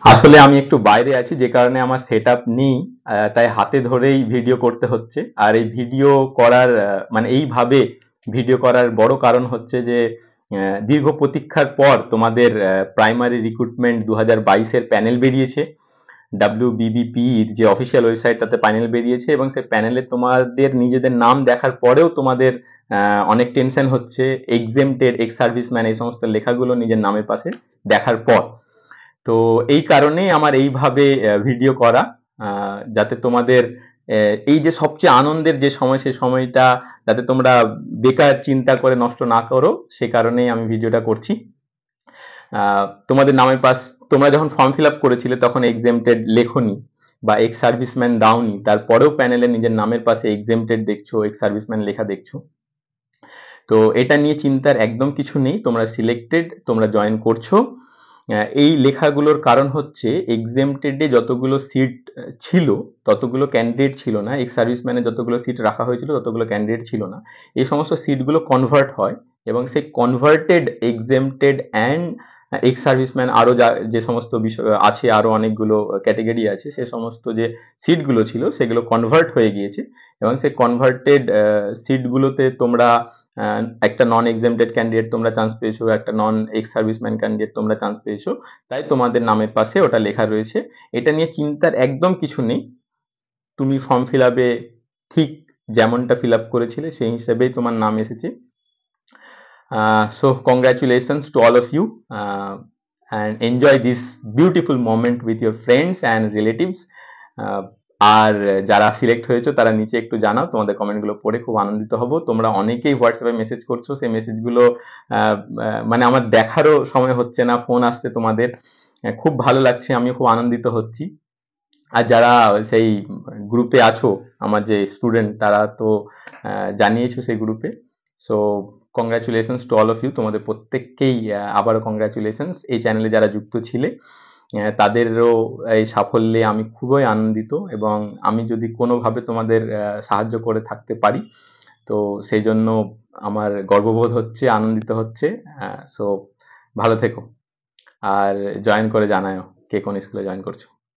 আসলে আমি একটু বাইরে আছি, যে কারণে আমার সেটআপ নেই। তাই হাতে ধরেই ভিডিও করতে হচ্ছে। আর এই ভিডিও করার মানে এইভাবে ভিডিও করার বড় কারণ হচ্ছে যে দীর্ঘ প্রতীক্ষার পর তোমাদের প্রাইমারি রিক্রুটমেন্ট 2022 এর প্যানেল বেরিয়েছে। WBBPর যে অফিসিয়াল ওয়েবসাইট, তাতে প্যানেল বেরিয়েছে এবং সেই প্যানেলে তোমাদের নিজেদের নাম দেখার পরেও তোমাদের অনেক টেনশন হচ্ছে। এক্সেমটেড, এক্স সার্ভিসম্যান, এই সমস্ত লেখাগুলো নিজের নামের পাশে দেখার পর। তো এই কারণেই আমার এইভাবে ভিডিও করা, যাতে তোমাদের এই যে সবচেয়ে আনন্দের যে সময়, সেই সময়টা যাতে তোমরা বেকার চিন্তা করে নষ্ট না করো, সে কারণেই আমি ভিডিওটা করছি। তোমাদের নামের পাশ, তোমরা যখন ফর্ম ফিল আপ করেছিলে তখন এক্সেমটেড লেখনি বা এক্স সার্ভিসম্যান দাওনি, তারপরেও প্যানেলে নিজের নামের পাশে এক্সেমটেড দেখছো, এক্স সার্ভিসম্যান লেখা দেখছো। তো এটা নিয়ে চিন্তার একদম কিছু নেই, তোমরা সিলেক্টেড, তোমরা জয়েন করছো। এই লেখাগুলোর কারণ হচ্ছে এক্সেমটেডে যতগুলো সিট ছিল ততগুলো ক্যান্ডিডেট ছিল না, এক্স সার্ভিসম্যানে যতগুলো সিট রাখা হয়েছিল ততগুলো ক্যান্ডিডেট ছিল না। এই সমস্ত সিটগুলো কনভার্ট হয় এবং সেই converted exempted and ex serviceman, আরও যে সমস্ত বিষয় আছে, আরও অনেকগুলো ক্যাটেগরি আছে, সে সমস্ত যে সিটগুলো ছিল সেগুলো কনভার্ট হয়ে গিয়েছে এবং সেই কনভার্টেড সিটগুলোতে তোমরা একটা নন এক্সেমটেড ক্যান্ডিডেট তোমরা চান্স পেয়েছো, একটা নন এক্স সার্ভিসম্যান ক্যান্ডিডেট তোমরা চান্স পেয়েছো, তাই তোমাদের নামের পাশে ওটা লেখা রয়েছে। এটা নিয়ে চিন্তার একদম কিছু নেই। তুমি ফর্ম ফিল আপে ঠিক যেমনটা ফিল আপ করেছিলে সেই হিসেবেই তোমার নাম এসেছে। So congratulations to all of you, and enjoy this beautiful moment with your friends and relatives. আর যারা সিলেক্ট হয়েছো তারা নিচে একটু জানাও, তোমাদের কমেন্টগুলো পড়ে খুব আনন্দিত হব। তোমরা অনেকেই হোয়াটসঅ্যাপে মেসেজ করছো, সেই মেসেজগুলো মানে আমার দেখারও সময় হচ্ছে না, ফোন আসছে তোমাদের, খুব ভালো লাগছে, আমি খুব আনন্দিত হচ্ছি। আর যারা সেই গ্রুপে আছো, আমার যে স্টুডেন্ট, তারা তো জানিয়েছো সেই গ্রুপে। So congratulations to all of you, তোমাদের প্রত্যেককেই আবারও কংগ্রাচুলেশনস। এই চ্যানেলে যারা যুক্ত ছিলে তাদেরও এই সাফল্যে আমি খুবই আনন্দিত, এবং আমি যদি কোনোভাবে তোমাদের সাহায্য করে থাকতে পারি তো সেই জন্য আমার গর্ববোধ হচ্ছে, আনন্দিত হচ্ছে। সো ভালো থেকো, আর জয়েন করে জানাও কে কোন স্কুলে জয়েন করছো।